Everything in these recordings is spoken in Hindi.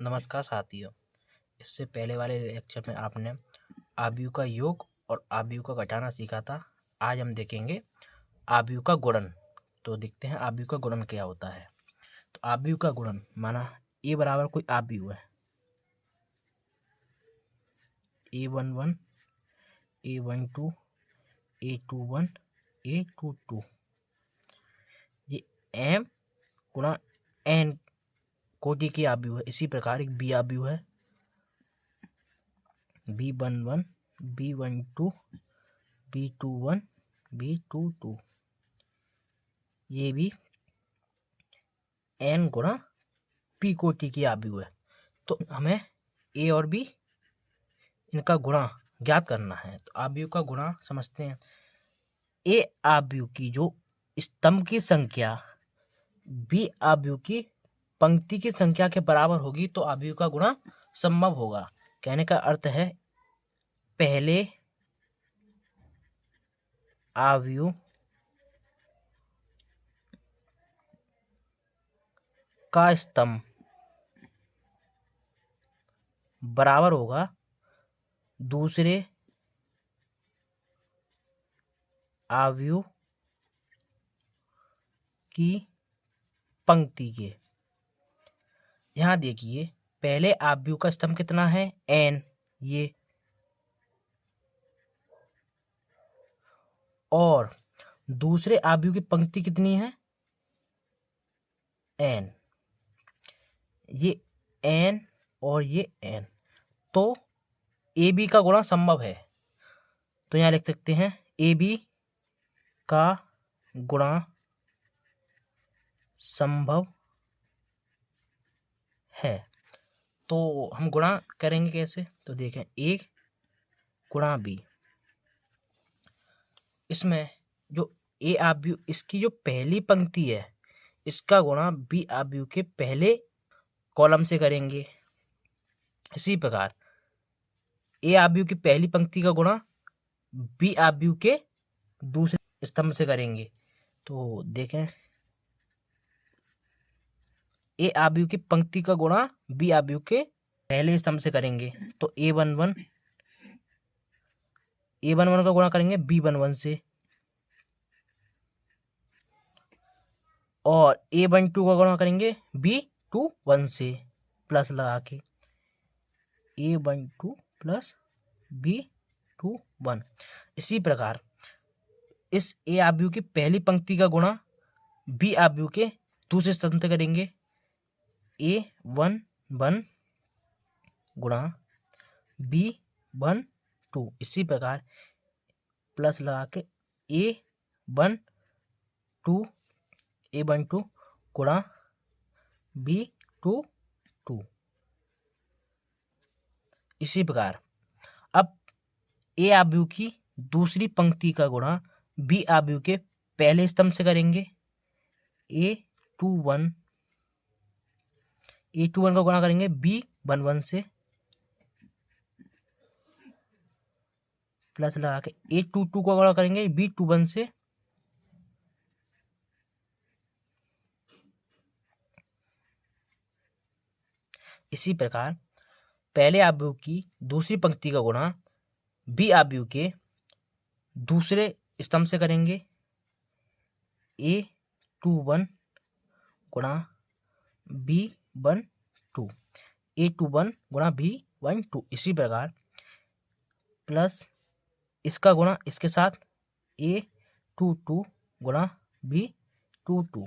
नमस्कार साथियों। इससे पहले वाले लेक्चर में आपने आव्यूह का योग और आव्यूह का घटाना सीखा था। आज हम देखेंगे आव्यूह का गुणन। तो देखते हैं आव्यूह का गुणन क्या होता है। तो आव्यूह का गुणन माना ए बराबर कोई आव्यूह है, A11, A12, A21, A22। ये m गुणा n कोटि की आव्यूह है। इसी प्रकार एक बी आव्यूह है, B11, B12, B21, B22। ये भी n गुणा p कोटि की आव्यूह है। तो हमें a और b इनका गुणा ज्ञात करना है। तो आव्यूह का गुणा समझते हैं। a आव्यूह की जो स्तंभ की संख्या b आव्यूह की पंक्ति की संख्या के बराबर होगी तो आव्यूह का गुणा संभव होगा। कहने का अर्थ है पहले आव्यूह का स्तंभ बराबर होगा दूसरे आव्यूह की पंक्ति के। यहां देखिए पहले आव्यूह का स्तंभ कितना है n, ये, और दूसरे आव्यूह की पंक्ति कितनी है n, ये n और ये n। तो ए बी का गुणा संभव है। तो यहां लिख सकते हैं ए बी का गुणा संभव है। तो हम गुणा करेंगे कैसे, तो देखें ए गुणा बी। इसमें जो ए आव्यूह इसकी जो पहली पंक्ति है इसका गुणा बी आव्यूह के पहले कॉलम से करेंगे। इसी प्रकार ए आव्यूह की पहली पंक्ति का गुणा बी आव्यूह के दूसरे स्तंभ से करेंगे। तो देखें ए आव्यूह की पंक्ति का गुणा बी आव्यूह के पहले स्तंभ से करेंगे। तो A11 का गुणा करेंगे B11 से, और A12 का गुणा करेंगे B21 से, प्लस लगा के A12 प्लस B21। इसी प्रकार इस ए आव्यूह की पहली पंक्ति का गुणा बी आव्यूह के दूसरे स्तंभ से करेंगे। A11 गुणा B12। इसी प्रकार प्लस लगा के A12 गुणा B22। इसी प्रकार अब ए आव्यूह की दूसरी पंक्ति का गुणा बी आव्यूह के पहले स्तंभ से करेंगे। A21 का गुणा करेंगे B11 से, प्लस लगा के A22 का गुणा करेंगे B21 से, इसी प्रकार पहले आव्यूह की दूसरी पंक्ति का गुणा बी आव्यूह के दूसरे स्तंभ से करेंगे। A21 गुणा B12, A21 गुणा B12। इसी प्रकार प्लस इसका गुणा इसके साथ A22 गुणा B22।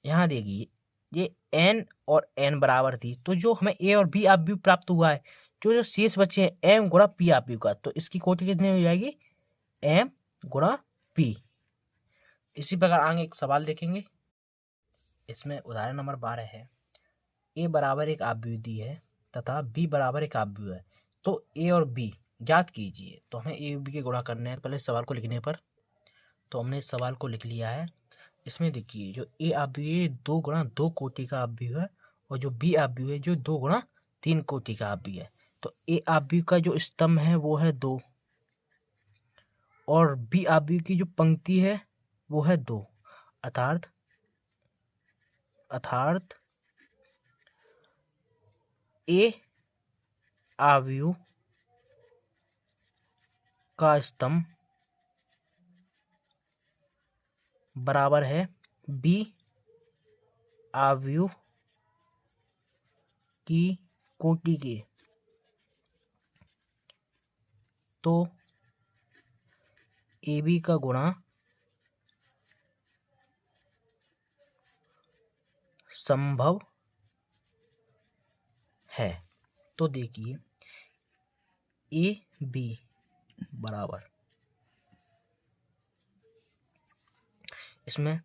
यहाँ देखिए ये n और n बराबर थी, तो जो हमें a और b आव्यूह प्राप्त हुआ है, जो शेष बचे हैं m गुणा p आव्यूह का, तो इसकी कोटि कितनी हो जाएगी m गुणा p। इसी प्रकार आगे एक सवाल देखेंगे। इसमें उदाहरण नंबर 12 है। a बराबर एक आव्यूह दी है तथा b बराबर एक आव्यूह है, तो a और b ज्ञात कीजिए। तो हमें a और b के गुणा करने हैं पहले सवाल को लिखने पर। तो हमने इस सवाल को लिख लिया है। इसमें देखिए जो ए आव्यूह है 2 गुणा 2 कोटि का आव्यूह है, और जो बी आव्यूह है जो 2 गुणा 3 कोटि का आव्यूह है। तो ए आव्यूह का जो स्तंभ है वो है 2, और बी आव्यूह की जो पंक्ति है वो है 2, अर्थात ए आव्यूह का स्तंभ बराबर है बी आव्यूह की कोटि के, तो ए बी का गुणा संभव है। तो देखिए ए बी बराबर, इसमें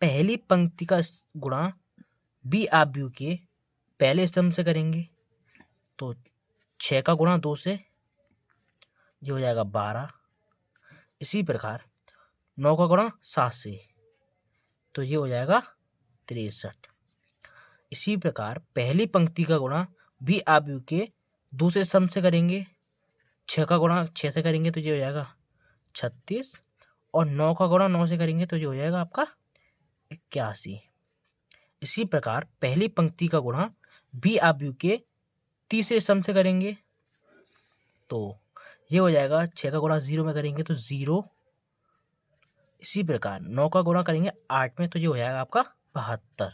पहली पंक्ति का गुणा बी आव्यूह के पहले स्तंभ से करेंगे, तो 6 का गुणा 2 से ये हो जाएगा 12। इसी प्रकार 9 का गुणा 7 से, तो ये हो जाएगा 63। इसी प्रकार पहली पंक्ति का गुणा बी आव्यूह के दूसरे स्तंभ से करेंगे, 6 का गुणा 6 से करेंगे तो ये हो जाएगा 36, और 9 का गुणा 9 से करेंगे तो ये हो जाएगा आपका 81। इसी प्रकार पहली पंक्ति का गुणा बी आव्यूह के तीसरे स्तंभ से करेंगे, तो ये हो जाएगा 6 का गुणा 0 में करेंगे तो 0। इसी प्रकार 9 का गुणा करेंगे 8 में तो ये हो जाएगा आपका 72।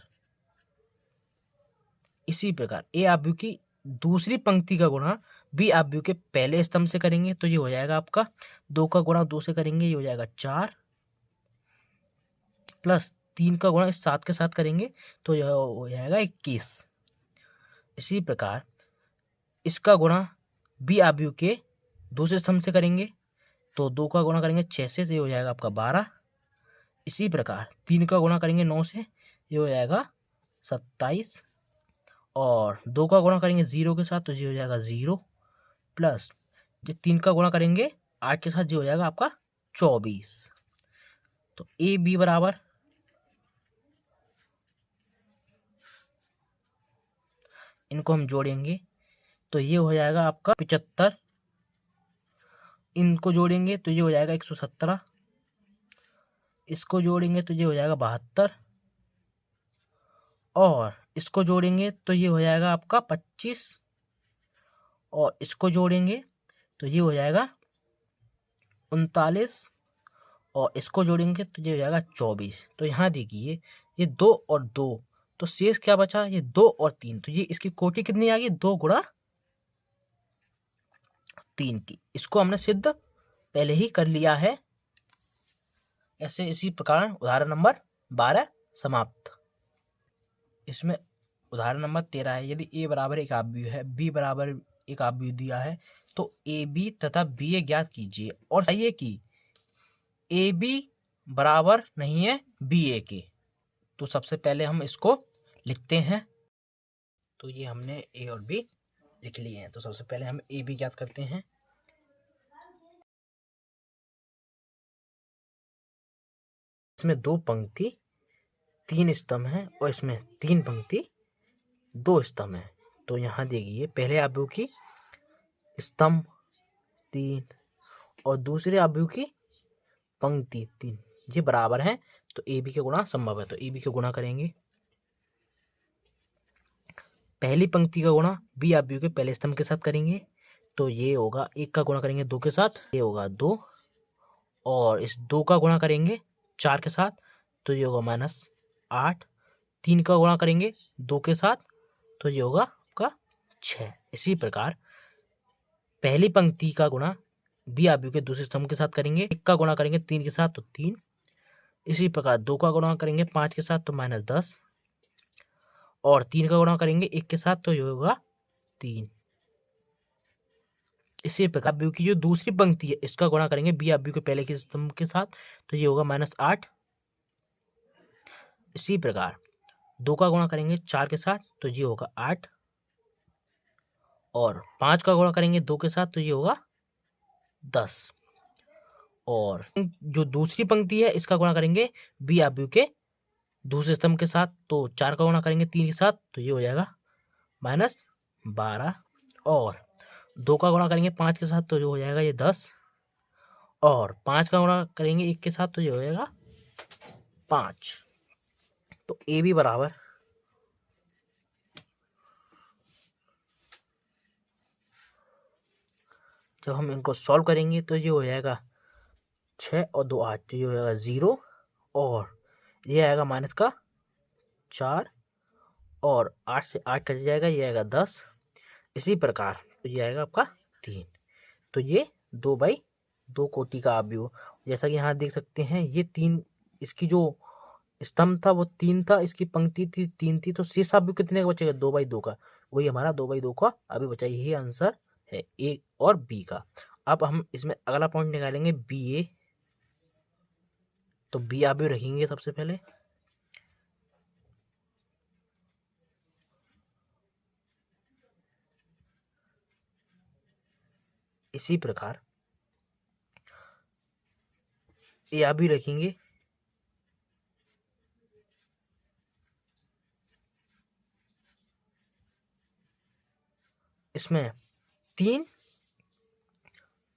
इसी प्रकार ए आव्यूह की दूसरी पंक्ति का गुणा बी आव्यूह के पहले स्तंभ से करेंगे, तो ये हो जाएगा आपका 2 का गुणा 2 से करेंगे ये हो जाएगा 4, प्लस 3 का गुणा इस 7 के साथ करेंगे तो यह हो जाएगा 21। इसी प्रकार इसका गुणा बी आव्यूह के दूसरे स्तंभ से करेंगे, तो 2 का गुणा करेंगे 6 से तो ये हो जाएगा आपका 12। इसी प्रकार 3 का गुणा करेंगे 9 से, ये हो जाएगा 27, और 2 का गुणा करेंगे 0 के साथ तो ये हो जाएगा 0, प्लस ये 3 का गुणा करेंगे 8 के साथ ये हो जाएगा आपका 24। तो ए बी बराबर, इनको हम जोड़ेंगे तो ये हो जाएगा आपका 75, इनको जोड़ेंगे तो ये हो जाएगा 117, इसको जोड़ेंगे तो ये हो जाएगा 72, और इसको जोड़ेंगे तो ये हो जाएगा आपका 25, और इसको जोड़ेंगे तो ये हो जाएगा 39, और इसको जोड़ेंगे तो ये हो जाएगा 24। तो यहाँ देखिए ये 2 और 2, तो शेष क्या बचा, ये 2 और 3, तो ये इसकी कोटि कितनी आ गई, 2 गुणा 3 की। इसको हमने सिद्ध पहले ही कर लिया है। ऐसे इसी प्रकार उदाहरण नंबर 12 समाप्त। इसमें उदाहरण नंबर 13 है, यदि ए बराबर एक आव्यूह है, बी बराबर एक आव्यूह दिया है, तो ए बी तथा बी ए ज्ञात कीजिए, और चाहिए कि ए बी बराबर नहीं है बी ए के। तो सबसे पहले हम इसको लिखते हैं, तो ये हमने ए और बी लिख लिए हैं। तो सबसे पहले हम ए बी ज्ञात करते हैं। इसमें 2 पंक्ति 3 स्तंभ हैं, और इसमें 3 पंक्ति 2 स्तंभ हैं। तो यहाँ देखिए पहले आव्यूह की स्तंभ 3 और दूसरे आव्यूह की पंक्ति 3 ये बराबर हैं, तो ए बी के गुणा संभव है। तो ए बी के गुणा करेंगे, पहली पंक्ति का गुणा बी आव्यूह के पहले स्तंभ के साथ करेंगे, तो ये होगा 1 का गुणा करेंगे 2 के साथ, ये होगा 2, और इस 2 का गुणा करेंगे 4 के साथ, तो ये होगा -8। 3 का गुणा करेंगे 2 के साथ, तो ये होगा आपका 6। इसी प्रकार पहली पंक्ति का गुणा बी आव्यूह के दूसरे स्तंभ के साथ करेंगे, 1 का गुणा करेंगे 3 के साथ तो 3। इसी प्रकार 2 का गुणा करेंगे 5 के साथ तो -10, और 3 का गुणा करेंगे 1 के साथ तो ये होगा 3। इसी प्रकार आव्यूह की जो दूसरी पंक्ति है इसका गुणा करेंगे बी आव्यूह के पहले के स्तंभ के साथ, तो ये होगा -8। इसी प्रकार 2 का गुणा करेंगे 4 के साथ तो ये होगा 8, और 5 का गुणा करेंगे 2 के साथ तो ये होगा 10, और जो दूसरी पंक्ति है इसका गुणा करेंगे बी आव्यूह के दूसरे स्तंभ के साथ, तो 4 का गुणा करेंगे 3 के साथ तो ये हो जाएगा -12, और 2 का गुणा करेंगे 5 के साथ तो जो हो जाएगा ये 10, और 5 का गुणा करेंगे 1 के साथ तो ये हो जाएगा 5। तो ए बी बराबर जब हम इनको सॉल्व करेंगे तो ये हो जाएगा 6 और 2 8, तो ये हो जाएगा 0 और ये आएगा माइनस का 4 और 8 से 8 कट जाएगा, ये आएगा 10। इसी प्रकार तो ये आएगा आपका 3। तो ये 2/2 कोटि का अवयव, जैसा कि यहाँ देख सकते हैं ये 3, इसकी जो स्तंभ था वो 3 था, इसकी पंक्ति थी 3 थी, तो शेष अवयव कितने का बचेगा? 2/2 का। वही हमारा 2/2 का अभी बचा, यही आंसर है ए और बी का। अब हम इसमें अगला पॉइंट निकालेंगे बी ए। तो बी अवयव रखेंगे सबसे पहले, इसी प्रकार ए अवयव रखेंगे, इसमें 3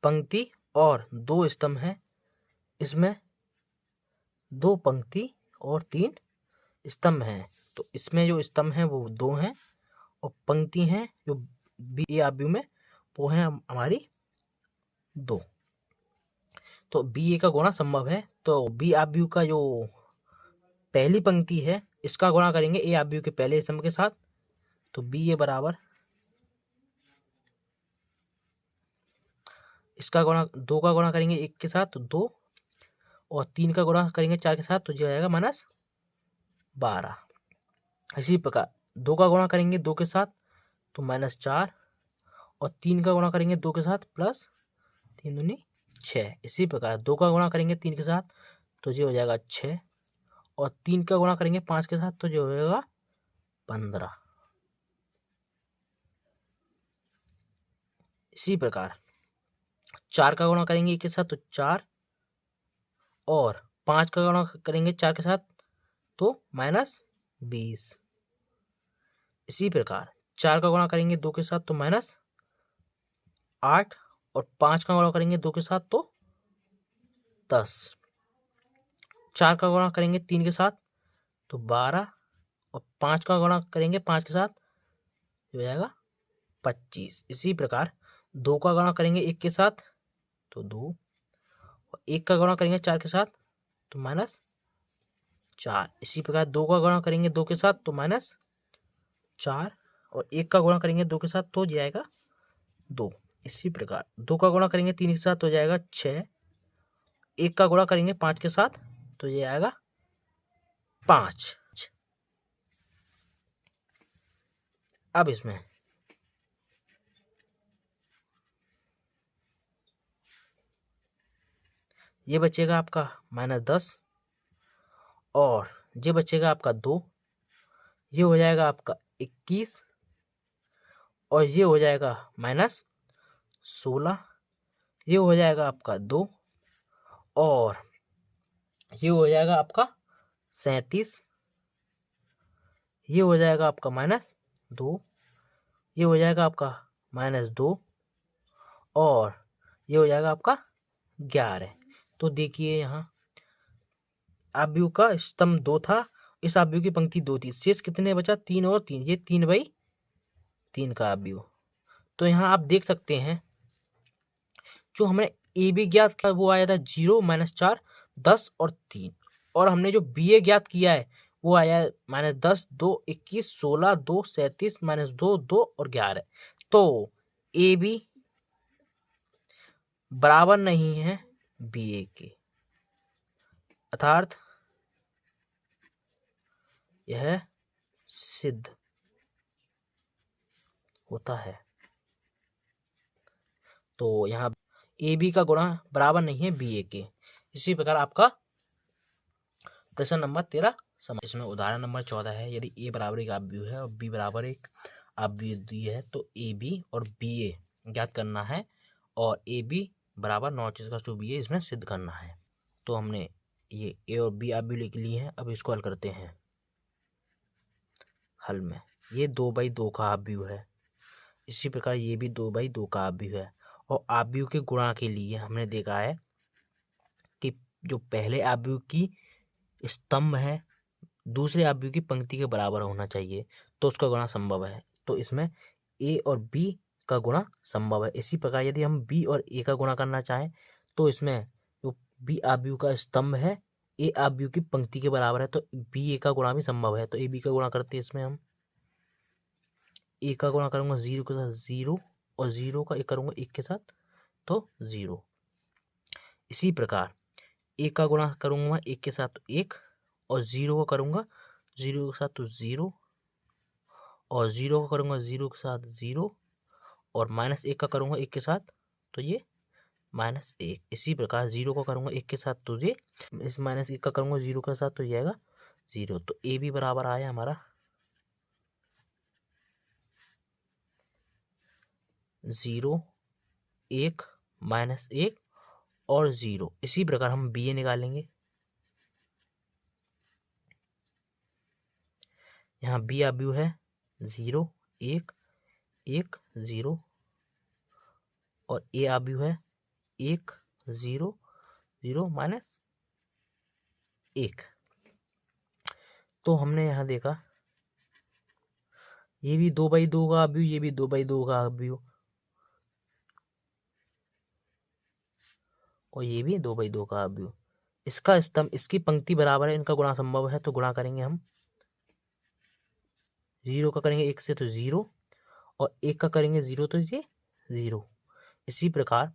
पंक्ति और 2 स्तंभ हैं, इसमें 2 पंक्ति और 3 स्तंभ हैं। तो इसमें जो स्तंभ हैं वो 2 हैं और पंक्ति हैं जो बी ए अवयव में वो हैं हमारी 2। तो बी ए का गुणा संभव है। तो बी अवयव का जो पहली पंक्ति है इसका गुणा करेंगे ए अवयव के पहले स्तंभ के साथ, तो बी ए बराबर इसका गुणा 2 का गुणा करेंगे 1 के साथ तो 2 और 3 का गुणा करेंगे 4 के साथ तो जो आएगा -12। इसी प्रकार 2 का गुणा करेंगे 2 के साथ तो -4 और 3 का गुणा करेंगे 2 के साथ प्लस 3 दूनी 6। इसी प्रकार 2 का गुणा करेंगे 3 के साथ तो जो हो जाएगा 6 और 3 का गुणा करेंगे 5 के साथ तो जो हो जाएगा 15। इसी प्रकार 4 का गुणा करेंगे 1 के साथ तो 4 और 5 का गुणा करेंगे 4 के साथ तो -20। इसी प्रकार 4 का गुणा करेंगे 2 के साथ तो -8 और 5 का गुणा करेंगे 2 के साथ तो 10। 4 का गुणा करेंगे 3 के साथ तो 12 और 5 का गुणा करेंगे 5 के साथ हो जाएगा 25। इसी प्रकार 2 का गुणा करेंगे 1 के साथ तो 2 और 1 का गुणा करेंगे 4 के साथ तो -4। इसी प्रकार 2 का गुणा करेंगे 2 के साथ तो -4 और 1 का गुणा करेंगे 2 के साथ तो जाएगा 2। इसी प्रकार 2 का गुणा करेंगे 3 के साथ तो जाएगा 6, 1 का गुणा करेंगे 5 के साथ तो ये आएगा 5। अब इसमें ये बचेगा आपका -10 और ये बचेगा आपका 2, ये हो जाएगा आपका 21 और ये हो जाएगा -16, ये हो जाएगा आपका 2 और ये हो जाएगा आपका 37, ये हो जाएगा आपका -2, ये हो जाएगा आपका -2 और ये हो जाएगा आपका 11। तो देखिए यहाँ अवयव का स्तंभ 2 था, इस अवयव की पंक्ति 2 थी, शेष कितने बचा? 3 और 3, ये 3/3 का अवयव। तो यहाँ आप देख सकते हैं जो हमने ए बी ज्ञात किया वो आया था 0 -4 10 और 3 और हमने जो बी ए ज्ञात किया है वो आया -10 2 21 16 2 37 -2 2 और 11। तो ए बी बराबर नहीं है बी ए के, अर्थात यह सिद्ध होता है। तो यहाँ ए बी का गुणा बराबर नहीं है बी ए के। इसी प्रकार आपका प्रश्न नंबर 13 इसमें उदाहरण नंबर 14 है, यदि ए बराबर एक अवयव है और बी बराबर एक अवयव दिए है तो ए बी और बी ए ज्ञात करना है और ए बी बराबर नॉट इक्वल टू बी ए इसमें सिद्ध करना है। तो हमने ये ए और बी अवयव लिख लिए हैं, अब इसको हल करते हैं। हल में ये 2/2 का अवयव है, इसी प्रकार ये भी 2/2 का अवयव है और अवयव के गुणा के लिए हमने देखा है कि जो पहले अवयव की स्तंभ है दूसरे अवयव की पंक्ति के बराबर होना चाहिए तो उसका गुणा संभव है। तो इसमें ए और बी का गुणा संभव है। इसी प्रकार यदि हम बी और ए का गुणा करना चाहें तो इसमें जो बी आव्यूह का स्तंभ है ए आव्यूह की पंक्ति के बराबर है, तो बी ए का गुणा भी संभव है। तो ए बी का गुणा करते हैं, इसमें हम ए का गुणा करूंगा 0 के साथ 0 और 0 का एक करूंगा 1 के साथ तो 0। इसी प्रकार ए का गुणा करूंगा 1 के साथ तो 1 और 0 का करूंगा 0 के साथ तो 0 और 0 का करूंगा 0 के साथ 0 और -1 का करूंगा 1 के साथ तो ये -1। इसी प्रकार 0 का करूंगा 1 के साथ तो ये इस -1 का करूंगा 0 के साथ तो ये आएगा 0। तो ए भी बराबर आया हमारा 0, 1, -1 और 0। इसी प्रकार हम बी ए निकालेंगे। यहाँ बी आव्यूह है 0, 1, 1, 0 और ए आव्यूह है 1, 0, 0 -1। तो हमने यहाँ देखा ये भी 2/2 का आव्यूह, ये भी 2/2 का आव्यूह और ये भी 2/2 का आव्यूह। इसका स्तंभ इसकी पंक्ति बराबर है, इनका गुणा संभव है, तो गुणा करेंगे हम। 0 का करेंगे 1 से तो 0 और 1 का करेंगे 0 तो ये 0। इसी प्रकार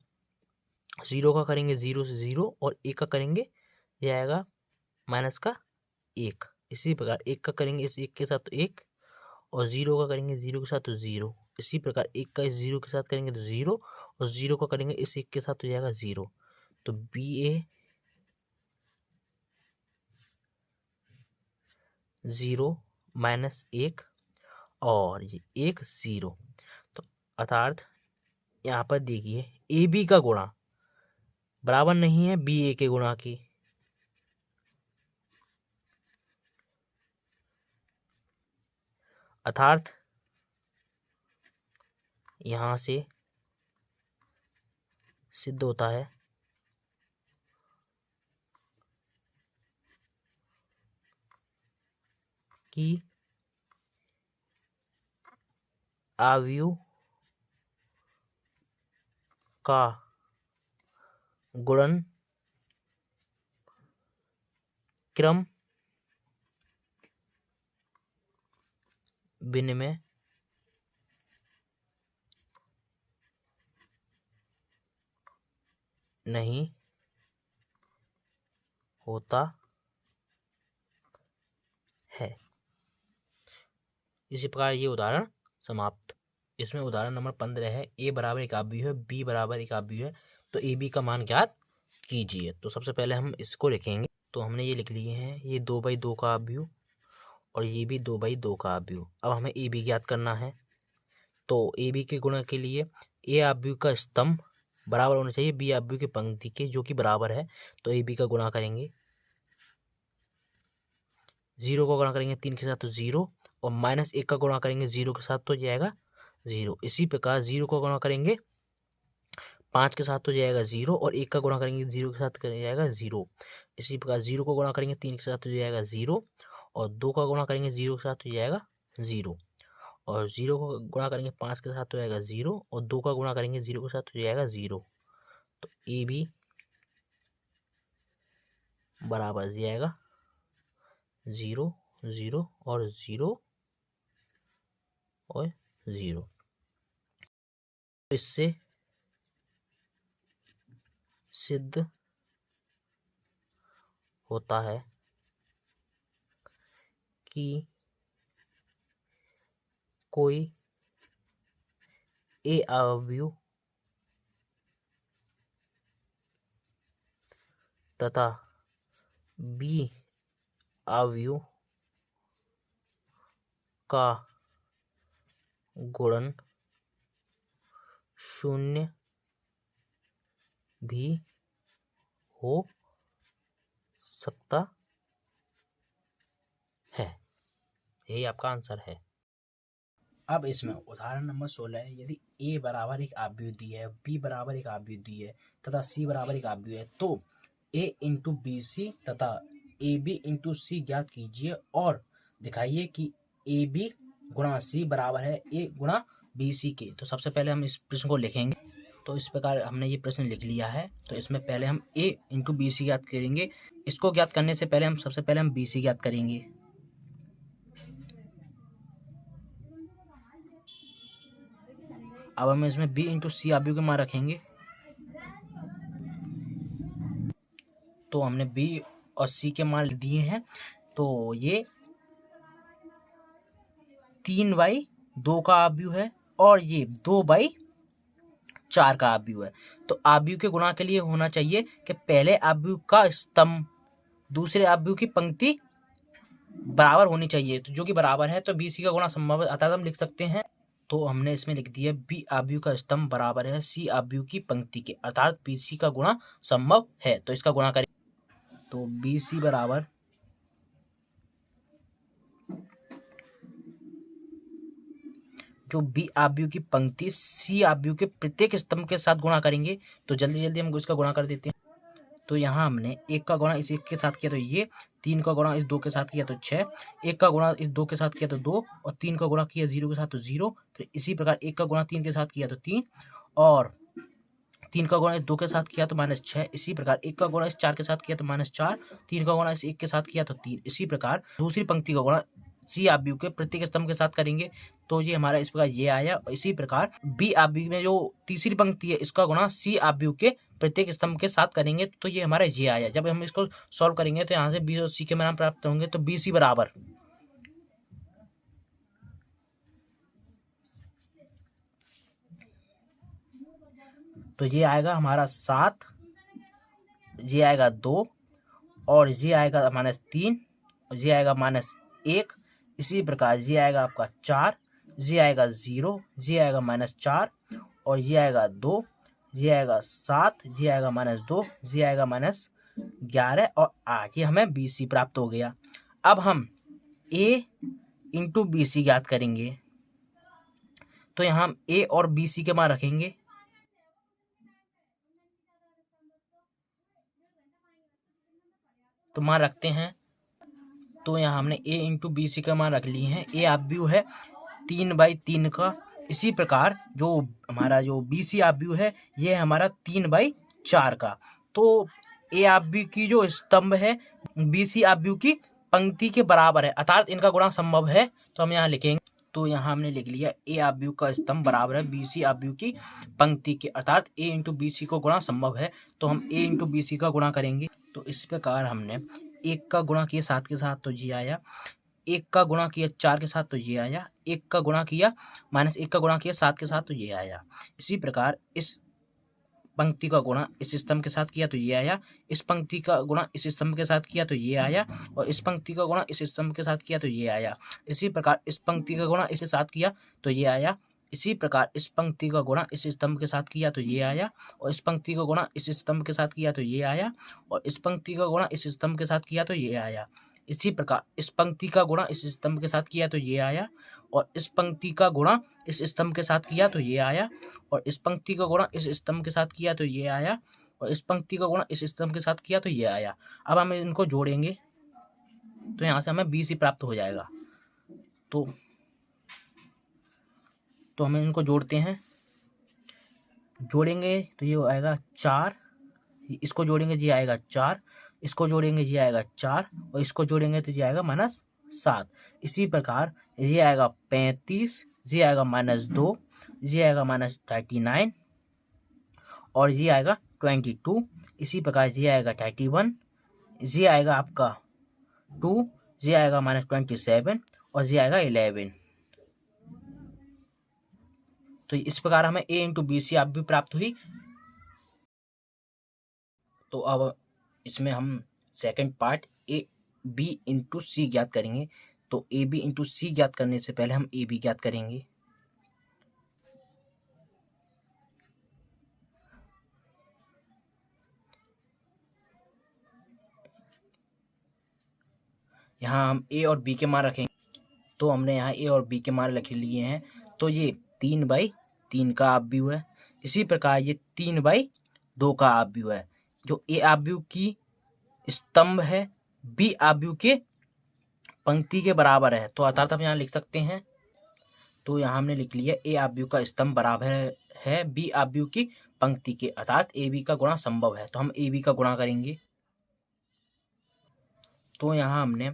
0 का करेंगे 0 से 0 और 1 का करेंगे ये आएगा -1। इसी प्रकार 1 का करेंगे इस 1 के साथ तो 1 और 0 का करेंगे 0 के साथ तो 0। इसी प्रकार 1 का इस 0 के साथ करेंगे तो 0 और 0 का करेंगे इस 1 के साथ तो जाएगा 0। तो बी ए 0 -1 और ये 1 0। तो अर्थात यहाँ पर देखिए ए बी का गुणा बराबर नहीं है बी ए के गुणा की। अर्थात यहाँ से सिद्ध होता है कि आव्यूह का गुणन क्रम विनिमय नहीं होता है। इसी प्रकार ये उदाहरण समाप्त। इसमें उदाहरण नंबर 15 है ए बराबर एक आव्यूह है, बी बराबर एक आव्यूह है, तो ए बी का मान ज्ञात कीजिए। तो सबसे पहले हम इसको लिखेंगे। तो हमने ये लिख लिए हैं, ये 2/2 का आव्यूह और ये भी 2/2 का आव्यूह। अब हमें ए बी ज्ञात करना है। तो ए बी के गुणा के लिए ए आव्यूह का स्तंभ बराबर होना चाहिए बी आव्यूह की पंक्ति के, जो कि बराबर है। तो ए बी का गुणा करेंगे, 0 का गुणा करेंगे 3 के साथ तो 0 और -1 का गुणा करेंगे 0 के साथ तो जाएगा 0। इसी प्रकार 0 का गुणा करेंगे 5 के साथ तो जाएगा 0 और 1 का गुणा करेंगे 0 के साथ जाएगा 0। इसी प्रकार 0 का गुणा करेंगे 3 के साथ तो जाएगा 0 और 2 का गुणा करेंगे 0 के साथ तो जाएगा 0 और 0 का गुणा करेंगे 5 के साथ तो जाएगा 0 और 2 का गुणा करेंगे 0 के साथ तो जाएगा 0। तो ए बी बराबर जाएगा 0, 0 और 0 और 0। इससे सिद्ध होता है कि कोई ए आव्यूह तथा बी आव्यूह का गुणन 0 भी हो सकता है। यही आपका आंसर है। अब इसमें उदाहरण नंबर 16 है, यदि ए बराबर एक आव्यूह दी है, बी बराबर एक आव्यूह दी है तथा सी बराबर एक आव्यूह है, तो ए इंटू बी सी तथा ए बी इंटू सी ज्ञात कीजिए और दिखाइए कि ए बी गुणा सी बराबर है ए गुणा बी सी के। तो सबसे पहले हम इस प्रश्न को लिखेंगे। तो इस प्रकार हमने ये प्रश्न लिख लिया है। तो इसमें पहले हम ए इंटू बी सी ज्ञात करेंगे। इसको ज्ञात करने से पहले हम सबसे पहले हम बी सी ज्ञात करेंगे। अब हम इसमें बी इंटू सी आव्यूह के मान रखेंगे। तो हमने बी और सी के मान दिए हैं। तो ये 3/2 का आव्यूह है और ये 2/4 का आव्यूह है। तो आव्यूह के गुणा के लिए होना चाहिए कि पहले आव्यूह का स्तंभ दूसरे आव्यूह की पंक्ति बराबर होनी चाहिए, तो जो कि बराबर है। तो बी सी का गुणा संभव है, अर्थात हम लिख सकते हैं। तो हमने इसमें लिख दिया बी आव्यूह का स्तंभ बराबर है सी आव्यूह की पंक्ति के, अर्थात बी सी का गुणा संभव है। तो इसका गुणा करें। तो बी सी बराबर जो बी आव्यूह की पंक्ति सी आव्यूह के प्रत्येक स्तंभ के साथ गुणा करेंगे। तो जल्दी जल्दी हम इसका गुणा कर देते हैं। तो यहाँ हमने 1 का गुणा इस 1 के साथ किया तो ये, 3 का गुणा इस 2 के साथ किया तो 6, 1 का गुणा इस 2 के साथ किया तो 2 और 3 का गुणा किया 0 के साथ तो 0। फिर इसी प्रकार 1 का गुणा 3 के साथ किया तो 3 और 3 का गुणा इस 2 के साथ किया तो -6। इसी प्रकार 1 का गुणा इस 4 के साथ किया तो -4, 3 का गुणा इस 1 के साथ किया तो 3। इसी प्रकार दूसरी पंक्ति का गुणा सी आव्यूह के प्रत्येक स्तंभ के साथ करेंगे। तो ये हमारा इस प्रकार ये आया। इसी प्रकार बी आव्यूह में जो तीसरी पंक्ति है इसका गुणा सी आव्यूह के प्रत्येक स्तंभ के साथ करेंगे। तो ये हमारा ये आया। जब हम इसको सॉल्व करेंगे तो यहाँ से बी और सी के मान प्राप्त होंगे। तो बी सी बराबर तो ये आएगा हमारा 7, ये आएगा 2 और ये आएगा -3 और ये आएगा -1। इसी प्रकार ये आएगा आपका 4, ये आएगा 0, ये आएगा -4 और ये आएगा 2, ये आएगा 7, ये आएगा -2, ये आएगा -11 और 8। ये हमें बी सी प्राप्त हो गया। अब हम ए इंटू बी सी ज्ञात करेंगे। तो यहाँ हम ए और बी सी के मान रखेंगे। तो मान रखते हैं। तो यहाँ हमने a इंटू बी सी का मान रख लिए हैं। ए आव्यूह है 3/3 का। इसी प्रकार जो हमारा जो बी सी आव्यूह है ये है हमारा 3/4 का। तो ए आव्यूह की जो स्तंभ है बी सी आव्यूह की पंक्ति के बराबर है, अर्थात इनका गुणा संभव है। तो हम यहाँ लिखेंगे। तो यहाँ हमने लिख लिया ए आव्यूह का स्तंभ बराबर है बी सी आव्यूह की पंक्ति के, अर्थात ए इंटू बी सी को गुणा संभव है। तो हम ए इंटू बी सी का गुणा करेंगे। तो इस प्रकार हमने 1 का गुणा किया 7 के साथ तो ये आया, 1 का गुणा किया 4 के साथ तो ये आया, 1 का गुणा किया -1 का गुणा किया 7 के साथ तो ये आया। इसी प्रकार इस पंक्ति का गुणा इस स्तंभ के साथ किया तो ये आया, इस पंक्ति का गुणा इस स्तंभ के साथ किया तो ये आया और इस पंक्ति का गुणा इस स्तंभ के साथ किया तो ये आया। इसी प्रकार इस पंक्ति का गुणा इसके साथ किया तो ये आया। इसी प्रकार इस पंक्ति का गुणा इस स्तंभ के साथ किया तो ये आया और इस पंक्ति का गुणा इस स्तंभ के साथ किया तो ये आया और इस पंक्ति का गुणा इस स्तंभ के साथ किया तो ये आया। इसी प्रकार इस पंक्ति का गुणा इस स्तंभ के साथ किया तो ये आया और इस पंक्ति का गुणा इस स्तंभ के साथ किया तो ये आया और इस पंक्ति का गुणा इस स्तंभ के साथ किया तो ये आया और इस पंक्ति का गुणा इस स्तंभ के साथ किया तो ये आया। अब हम इनको जोड़ेंगे तो यहाँ से हमें बी सी प्राप्त हो जाएगा। तो हम इनको जोड़ते हैं, जोड़ेंगे तो ये आएगा 4, इसको जोड़ेंगे ये आएगा 4, इसको जोड़ेंगे ये आएगा 4 और इसको जोड़ेंगे तो ये आएगा -7। इसी प्रकार ये आएगा 35, ये आएगा -2, ये आएगा -39 और ये आएगा 22। इसी प्रकार ये आएगा 31, ये आएगा आपका 2, ये आएगा -27 और ये आएगा 11। तो इस प्रकार हमें ए इंटू बी सी आव्यूह प्राप्त हुई। तो अब इसमें हम second part A B into C ज्ञात करेंगे। तो ए बी इंटू सी ज्ञात करने से पहले हम ए बी ज्ञात करेंगे। यहाँ हम ए और बी के मान रखेंगे। तो हमने यहाँ ए और बी के मान रख लिए हैं। तो ये 3/3 का आव्यूह है। इसी प्रकार ये 3/2 का आव्यूह है। जो ए आव्यूह की स्तंभ है बी आव्यूह के पंक्ति के बराबर है। तो अर्थात हम यहाँ लिख सकते हैं तो यहाँ हमने लिख लिया ए आव्यूह का स्तंभ बराबर है बी आव्यूह की पंक्ति के, अर्थात ए बी का गुणा संभव है। तो हम ए बी का गुणा करेंगे। तो यहाँ हमने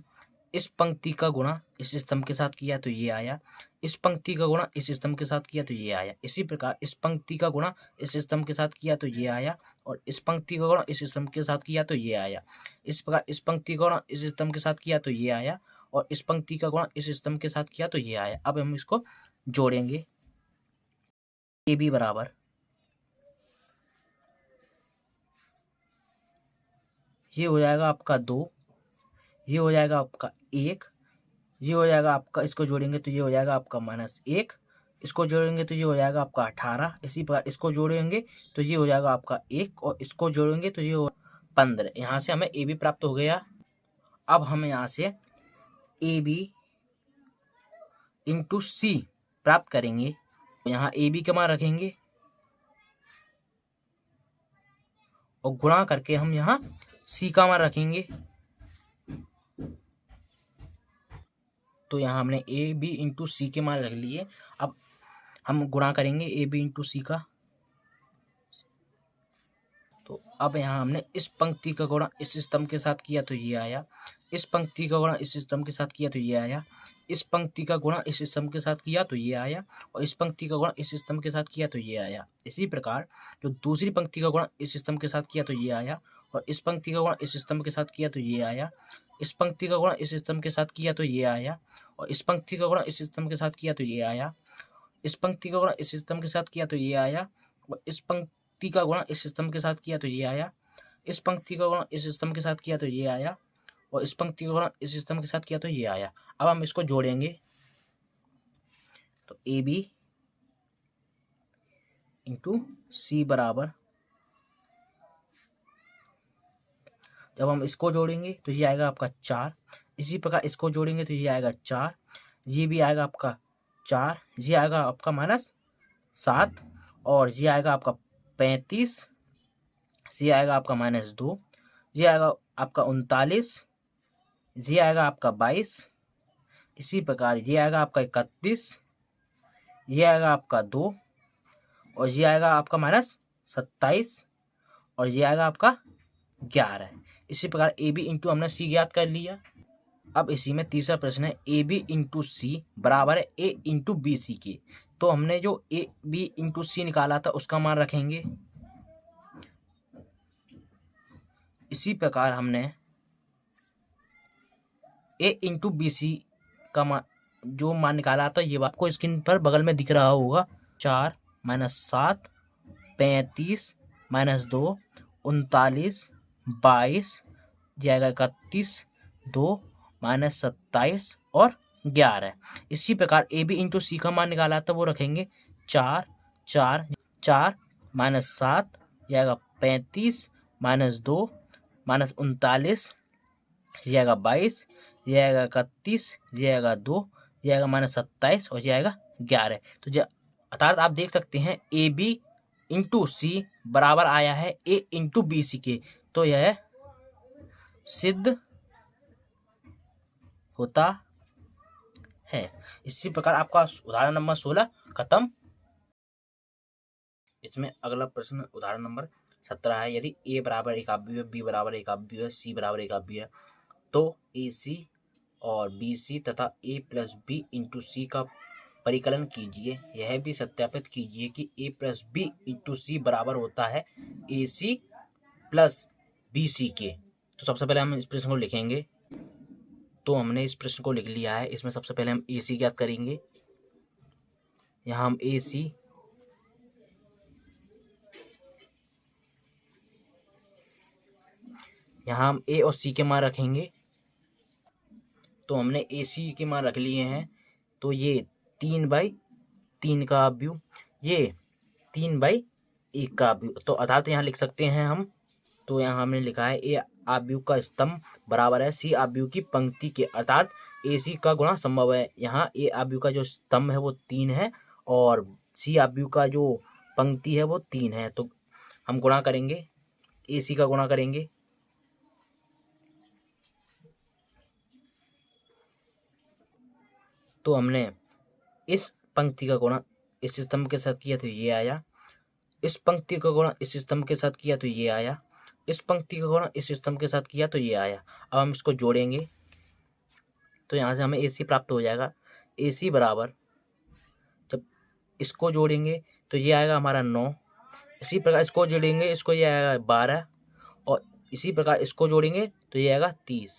इस पंक्ति का गुणा इस स्तंभ के साथ किया तो ये आया, इस पंक्ति का गुणा इस स्तंभ के साथ किया तो ये आया। इसी प्रकार इस पंक्ति का गुणा इस स्तंभ के साथ किया तो ये आया, और इस पंक्ति का गुणा इस स्तंभ के साथ किया तो ये आया। इस प्रकार इस पंक्ति का गुणा इस स्तंभ के साथ किया तो ये आया, और इस पंक्ति का गुणा इस स्तंभ के साथ किया तो ये आया। अब हम इसको जोड़ेंगे। ए बी बराबर ये हो जाएगा आपका 2, ये हो जाएगा आपका 1, ये हो जाएगा आपका, इसको जोड़ेंगे तो ये हो जाएगा आपका -1, इसको जोड़ेंगे तो ये हो जाएगा आपका 18। इसी प्रकार इसको जोड़ेंगे तो ये हो जाएगा आपका 1, और इसको जोड़ेंगे तो ये हो 15। यहाँ से हमें ए बी प्राप्त हो गया। अब हम यहाँ से ए बी इंटू सी प्राप्त करेंगे। यहाँ ए बी का मान रखेंगे और गुणा करके हम यहाँ सी का मान रखेंगे। तो यहाँ हमने ए बी इंटू सी के मान रख लिए। अब हम गुणा करेंगे ए बी इंटू सी का। तो अब यहाँ हमने इस पंक्ति का गुणा इस स्तंभ के साथ किया तो ये आया, इस पंक्ति का गुणा इस स्तंभ के साथ किया तो ये आया, इस पंक्ति का गुणा इस स्तंभ के साथ किया तो ये आया, और इस पंक्ति का गुणा इस स्तंभ के साथ किया तो ये आया। इसी प्रकार जो दूसरी पंक्ति का गुणा इस स्तंभ के साथ किया तो ये आया, और इस पंक्ति का गुणा इस स्तंभ के साथ किया तो ये आया, इस पंक्ति का गुणा इस स्तंभ के साथ किया तो ये आया, और इस पंक्ति का गुणा इस स्तंभ के साथ किया तो ये आया, इस पंक्ति का गुणा इस स्तंभ के साथ किया तो ये आया, और इस पंक्ति का गुणा इस स्तंभ के साथ किया तो ये आया, इस पंक्ति का गुणा इस स्तंभ के साथ किया तो ये आया, और इस पंक्ति का गुणा इस स्तंभ के साथ किया तो ये आया। अब हम इसको जोड़ेंगे। तो ए बी इंटू सी बराबर, जब हम इसको जोड़ेंगे तो ये आएगा आपका 4। इसी प्रकार इसको जोड़ेंगे तो ये आएगा 4, ये भी आएगा आपका 4, ये आएगा आपका -7, और ये आएगा आपका 35, ये आएगा आपका -2, ये आएगा आपका 39, ये आएगा आपका 22। इसी प्रकार ये आएगा आपका 31, ये आएगा आपका 2, और ये आएगा आपका -27, और ये आएगा आपका 11। इसी प्रकार ए बी इंटू हमने सी ज्ञात कर लिया। अब इसी में तीसरा प्रश्न है ए बी इंटू सी बराबर है ए इंटू बी सी के। तो हमने जो ए बी इंटू सी निकाला था उसका मान रखेंगे। इसी प्रकार हमने ए इंटू बी सी का मान जो मान निकाला था ये आपको स्क्रीन पर बगल में दिख रहा होगा। 4 -7 35 -2 39 22 जाएगा 31 2 -27 और 11। इसी प्रकार ए बी इंटू सी का मान निकाला था वो रखेंगे। 4 4 4 -7 जाएगा 35 -2 -39 जाएगा 22, ये आएगा 31, ये आएगा 2, ये आएगा -27 और ये आएगा 11। तो अर्थात आप देख सकते हैं ए बी इंटू सी बराबर आया है ए इंटू बी सी के। तो यह सिद्ध होता है। इसी प्रकार आपका उदाहरण नंबर 16 खत्म। इसमें अगला प्रश्न उदाहरण नंबर 17 है। यदि ए बराबर एक आव्यूह है, बी बराबर एक आव्यूह है, सी बराबर एक आव्यूह है, तो ए सी और बी सी तथा ए प्लस बी इंटू सी का परिकलन कीजिए। यह भी सत्यापित कीजिए कि ए प्लस बी इंटू सी बराबर होता है ए सी प्लस बी सी के। तो सबसे पहले हम इस प्रश्न को लिखेंगे। तो हमने इस प्रश्न को लिख लिया है। इसमें सबसे पहले हम ए सी ज्ञात करेंगे। यहाँ हम ए सी यहाँ हम ए और सी के मान रखेंगे। तो हमने ए सी के मान रख लिए हैं। तो ये 3/3 का आव्यूह, ये 3/1 का आव्यूह। तो अर्थात यहाँ लिख सकते हैं हम। तो यहाँ हमने लिखा है ए आव्यूह का स्तंभ बराबर है सी आव्यूह की पंक्ति के, अर्थात ए सी का गुणा संभव है। यहाँ ए आव्यूह का जो स्तंभ है वो 3 है और सी आव्यूह का जो पंक्ति है वो 3 है। तो हम गुणा करेंगे, ए सी का गुणा करेंगे। तो हमने इस पंक्ति का गुणा इस स्तंभ के साथ किया तो ये आया, इस पंक्ति का गुणा इस स्तंभ के साथ किया तो ये आया, इस पंक्ति का गुणा इस स्तंभ के साथ किया तो ये आया। अब हम इसको जोड़ेंगे तो यहाँ से हमें AC प्राप्त हो जाएगा। AC बराबर, जब इसको जोड़ेंगे तो ये आएगा हमारा 9, इसी प्रकार इसको जोड़ेंगे इसको ये आएगा 12, और इसी प्रकार इसको जोड़ेंगे तो ये आएगा 30।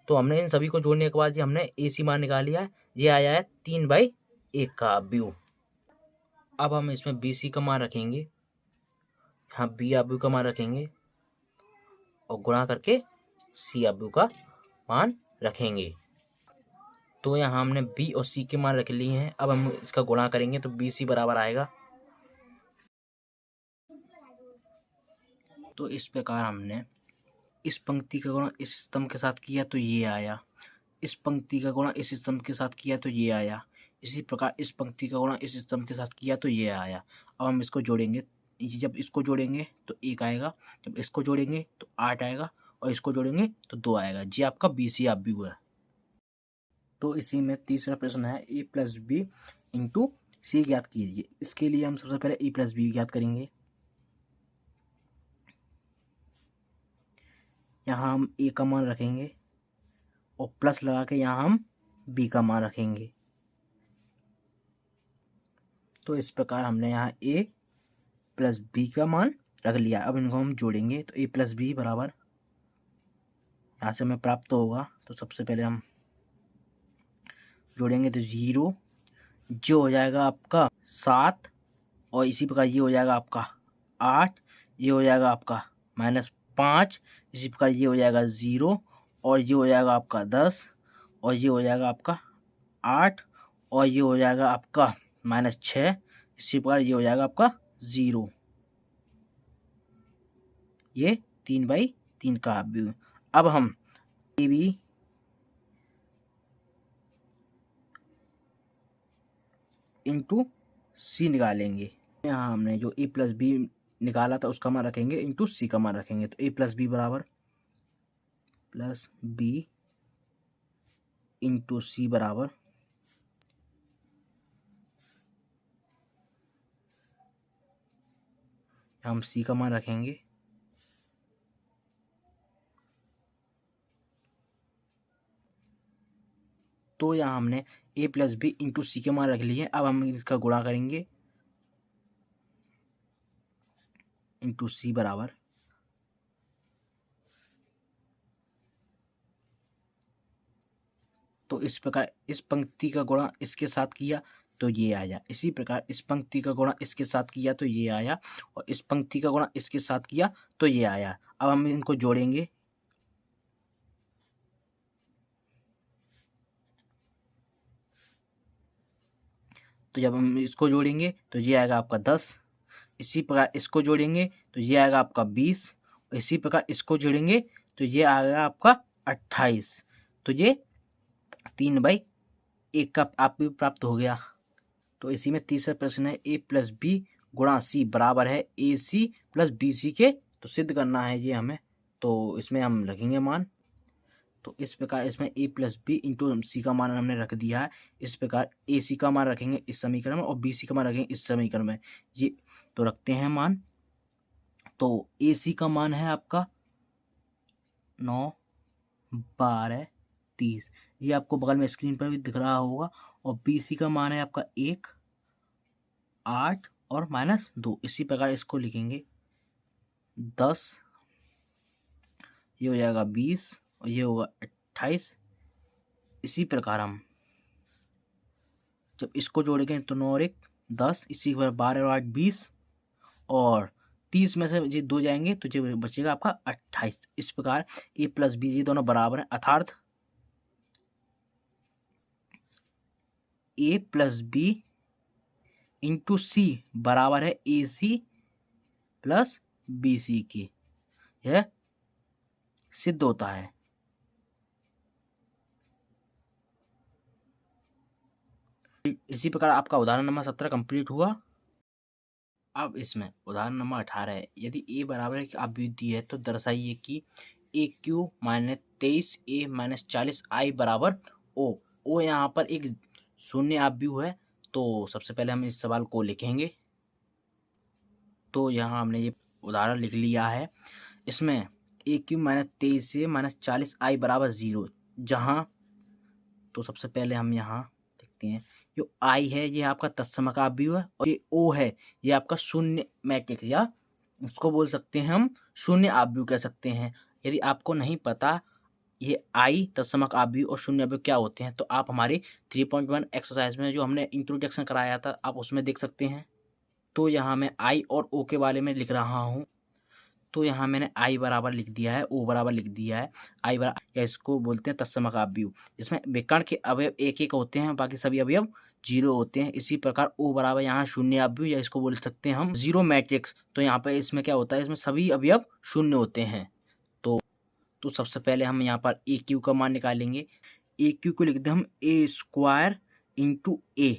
तो हमने इन सभी को जोड़ने के बाद ये हमने AC मान निकाल लिया है। ये आया है 3/1 का व्यू। अब हम इसमें BC का मान रखेंगे, यहाँ B आव्यूह का मान रखेंगे और गुणा करके C आव्यूह का मान रखेंगे। तो यहाँ हमने B और C के मान रख लिए हैं। अब हम इसका गुणा करेंगे तो BC बराबर आएगा। तो इस प्रकार हमने इस पंक्ति का गुणा इस स्तंभ के साथ किया तो ये आया, इस पंक्ति का गुणा इस स्तंभ के साथ किया तो ये आया, इसी प्रकार इस पंक्ति का गुणा इस स्तंभ के साथ किया तो ये आया। अब हम इसको जोड़ेंगे, जब इसको जोड़ेंगे तो 1 आएगा, जब इसको जोड़ेंगे तो 8 आएगा, और इसको जोड़ेंगे तो 2 आएगा। ये आपका BC आव्यूह है। तो इसी में तीसरा प्रश्न है A + B × C ज्ञात कीजिए। इसके लिए हम सबसे पहले A + B ज्ञात करेंगे। यहाँ हम A का मान रखेंगे और प्लस लगा के यहाँ हम B का मान रखेंगे। तो इस प्रकार हमने यहाँ A + B का मान रख लिया। अब इनको हम जोड़ेंगे तो A + B बराबर, यहाँ से हमें प्राप्त होगा तो सबसे पहले हम जोड़ेंगे तो 0, जो हो जाएगा आपका 7, और इसी प्रकार ये हो जाएगा आपका 8, ये हो जाएगा आपका -5, इसी प्रकार ये हो जाएगा 0, और ये हो जाएगा आपका 10, और ये हो जाएगा आपका 8, और ये हो जाएगा आपका -6, इसी प्रकार ये हो जाएगा आपका 0। ये 3/3 का आव्यूह। अब हम AB × C निकालेंगे। यहाँ हमने जो A + B निकाला था उसका मान रखेंगे × C का मान रखेंगे। तो A + B बराबर +B × C बराबर हम C का मान रखेंगे तो यहाँ हमने A + B × C के मान रख लिए। अब हम इसका गुणा करेंगे × C बराबर तो इस प्रकार इस पंक्ति का गुणा इसके साथ किया तो ये आया, इसी प्रकार इस पंक्ति का गुणा इसके साथ किया तो ये आया, और इस पंक्ति का गुणा इसके साथ किया तो ये आया। अब हम इनको जोड़ेंगे तो जब हम इसको जोड़ेंगे तो ये आएगा आपका 10, इसी प्रकार इसको जोड़ेंगे तो ये आएगा आपका 20, और इसी प्रकार इसको जोड़ेंगे तो ये आएगा आपका 28। तो ये 3/1 का आव्यूह प्राप्त हो गया। तो इसी में तीसरा प्रश्न है A + B × C बराबर है AC + BC के। तो सिद्ध करना है ये हमें, तो इसमें हम रखेंगे मान। तो इस प्रकार इसमें A + B × C का मान हमने रख दिया है। इस प्रकार AC का मान रखेंगे इस समीकरण में और BC का मान रखेंगे इस समीकरण में। ये तो रखते हैं मान। तो AC का मान है आपका 9, 12, 30, ये आपको बगल में स्क्रीन पर भी दिख रहा होगा। और BC का मान है आपका 1, 8 और -2। इसी प्रकार इसको लिखेंगे 10, ये हो जाएगा 20 और ये होगा 28। इसी प्रकार हम जब इसको जोड़ेंगे तो 9 और 1 10, इसी पर 12 और 8 20, और 30 में से ये 2 जाएंगे तो ये बचेगा आपका 28। इस प्रकार A + B ये दोनों बराबर हैं, अर्थात A + B × C बराबर है AC + BC के। यह सिद्ध होता है। इसी प्रकार आपका उदाहरण नंबर 17 कंप्लीट हुआ। अब इसमें उदाहरण नंबर 18 है। यदि A बराबर एक आव्यूह दी है तो दर्शाइए कि AQ - 23 A - 40 I बराबर O। O यहाँ पर एक शून्य आव्यूह है, तो सबसे पहले हम इस सवाल को लिखेंगे। तो यहाँ हमने ये उदाहरण लिख लिया है। इसमें ए क्यूब माइनस 23 से माइनस 40 आई बराबर 0, जहाँ तो सबसे पहले हम यहाँ देखते हैं, जो आई है ये आपका तत्समक अवयव है और ये ओ है ये आपका शून्य मैट्रिक्स, या उसको बोल सकते हैं हम शून्य अवयव कह सकते हैं। यदि आपको नहीं पता ये आई तत्समक अवयव और शून्य अवयव क्या होते हैं, तो आप हमारी 3.1 एक्सरसाइज में जो हमने इंट्रोडक्शन कराया था आप उसमें देख सकते हैं। तो यहाँ मैं आई और ओ के बारे में लिख रहा हूँ। तो यहाँ मैंने आई बराबर लिख दिया है, ओ बराबर लिख दिया है। आई बराबर, या इसको बोलते हैं तत्समक अवयव। इसमें विकर्ण के अवयव एक एक होते हैं, बाकी सभी अवयव 0 होते हैं। इसी प्रकार ओ बराबर यहाँ शून्य अवयव, या इसको बोल सकते हैं हम जीरो मैट्रिक्स। तो यहाँ पे इसमें क्या होता है, इसमें सभी अवयव शून्य होते हैं। तो सबसे पहले हम यहाँ पर ए क्यू का मान निकालेंगे। ए क्यू को लिखते हैं हम ए स्क्वायर इंटू ए।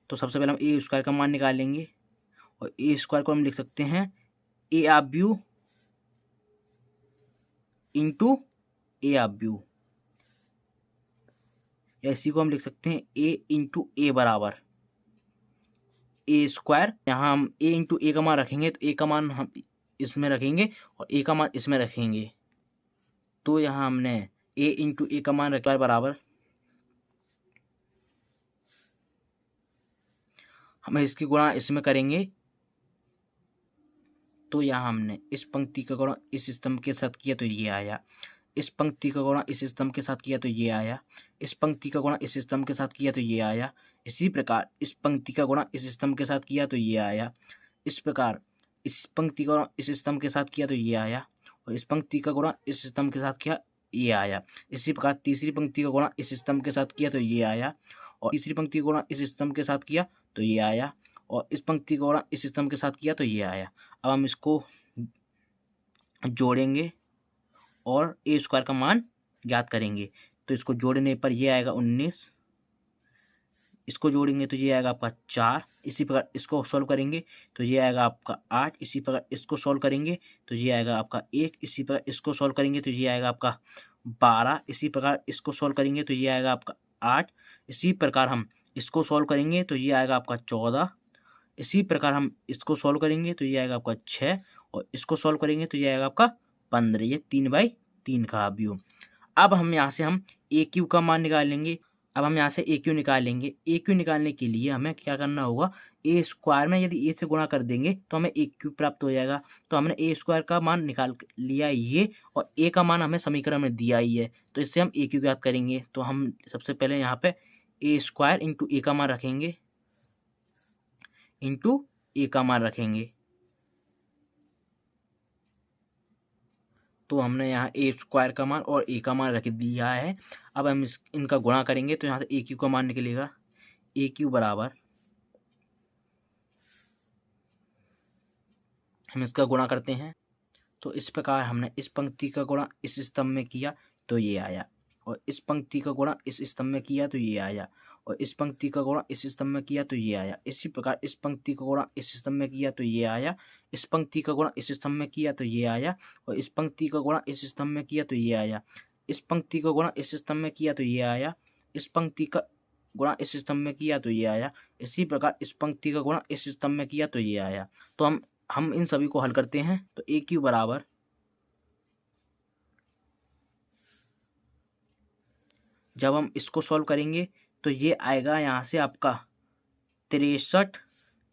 तो सबसे पहले हम ए स्क्वायर का मान निकालेंगे और ए स्क्वायर को हम लिख सकते हैं ए अवयव इंटू ए अवयव, या इसी को हम लिख सकते हैं ए इंटू ए बराबर ए स्क्वायर। यहाँ हम ए इंटू ए का मान रखेंगे तो ए का मान हम इसमें रखेंगे और ए का मान इसमें रखेंगे। तो यहाँ हमने ए इंटू ए का मान रखा है बराबर, हमें इसकी गुणा इसमें करेंगे। तो यहाँ हमने इस पंक्ति का गुणा इस स्तंभ के साथ किया तो ये आया, इस पंक्ति का गुणा इस स्तंभ के साथ किया तो ये आया, इस पंक्ति का गुणा इस स्तंभ के साथ किया तो ये आया। इसी प्रकार इस पंक्ति का गुणा इस स्तंभ के साथ किया तो ये आया। इस प्रकार इस पंक्ति का गुणा इस स्तंभ के साथ किया तो ये आया, और इस पंक्ति का गुणा इस स्तंभ के साथ किया ये आया। इसी प्रकार तीसरी पंक्ति का गुणा इस स्तंभ के साथ किया तो ये आया, और तीसरी पंक्ति का गुणा इस स्तंभ के साथ किया तो ये आया, और इस पंक्ति का गुणा इस स्तंभ के साथ किया तो ये आया। अब हम इसको जोड़ेंगे और ए स्क्वायर का मान ज्ञात करेंगे। तो इसको जोड़ने पर ये आएगा 19, इसको जोड़ेंगे तो ये आएगा आपका 4। इसी प्रकार इसको सॉल्व करेंगे तो ये आएगा आपका 8। इसी प्रकार इसको सॉल्व करेंगे तो ये आएगा आपका 1। इसी प्रकार इसको सॉल्व करेंगे तो ये आएगा आपका 12। इसी प्रकार इसको सॉल्व करेंगे तो ये आएगा आपका 8। इसी प्रकार हम इसको सॉल्व करेंगे तो ये आएगा आपका 14। इसी प्रकार हम इसको सॉल्व करेंगे तो ये आएगा आपका 6, और इसको सॉल्व करेंगे तो ये आएगा आपका 15। ये 3/3 का अवयव। अब हम यहाँ से हम ए क्यू का मान निकालेंगे। अब हम यहाँ से ए क्यू निकालेंगे। ए क्यू निकालने के लिए हमें क्या करना होगा, ए स्क्वायर में यदि ए से गुणा कर देंगे तो हमें ए क्यू प्राप्त हो जाएगा। तो हमने ए स्क्वायर का मान निकाल लिया ये, और ए का मान हमें समीकरण में दिया ही है, तो इससे हम ए क्यू ज्ञात करेंगे। तो हम सबसे पहले यहाँ पे ए स्क्वायर इंटू ए का मान रखेंगे, इंटू ए का मान रखेंगे। तो हमने यहाँ ए स्क्वायर का मान और ए का मान रख दिया है। अब हम इनका गुणा करेंगे तो यहाँ से ए क्यू का मान निकलेगा, ए क्यू बराबर, हम इसका गुणा करते हैं। तो इस प्रकार हमने इस पंक्ति का गुणा इस स्तंभ में किया तो ये आया, और इस पंक्ति का गुणा इस स्तंभ में किया तो ये आया, और इस पंक्ति का गुणा इस स्तंभ में किया तो ये आया। इसी प्रकार इस पंक्ति का गुणा इस स्तंभ में किया तो ये आया, इस पंक्ति का गुणा इस स्तंभ में किया तो ये आया, और इस पंक्ति का गुणा इस स्तंभ में किया तो ये आया। इस पंक्ति का गुणा इस स्तंभ में किया तो ये आया, इस पंक्ति का गुणा इस स्तंभ में किया तो ये आया। इसी प्रकार इस पंक्ति का गुणा इस स्तंभ में किया तो ये आया। तो हम इन सभी को हल करते हैं। तो ए क्यू बराबर, जब हम इसको सॉल्व करेंगे तो ये आएगा यहाँ से आपका 63।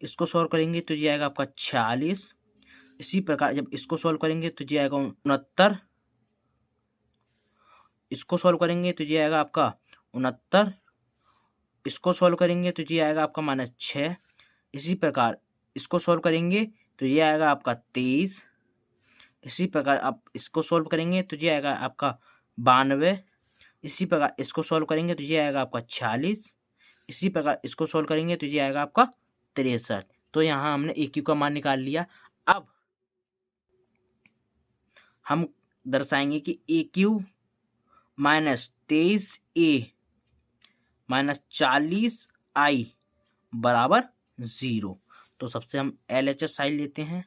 इसको सॉल्व करेंगे तो ये आएगा आपका 46। इसी प्रकार जब इसको सॉल्व करेंगे तो ये आएगा 69। इसको सॉल्व करेंगे तो ये आएगा आपका 69। इसको सॉल्व करेंगे तो ये आएगा आपका -6। इसी प्रकार इसको सॉल्व करेंगे तो ये आएगा आपका 23। इसी प्रकार आप इसको सॉल्व करेंगे तो ये आएगा आपका 92। इसी प्रकार इसको सॉल्व करेंगे तो ये आएगा आपका 46। इसी प्रकार इसको सॉल्व करेंगे तो ये आएगा आपका 63। तो यहाँ हमने ए क्यू का मान निकाल लिया। अब हम दर्शाएंगे कि ए क्यू -23a -40i बराबर 0। तो सबसे हम LHS साइड लेते हैं।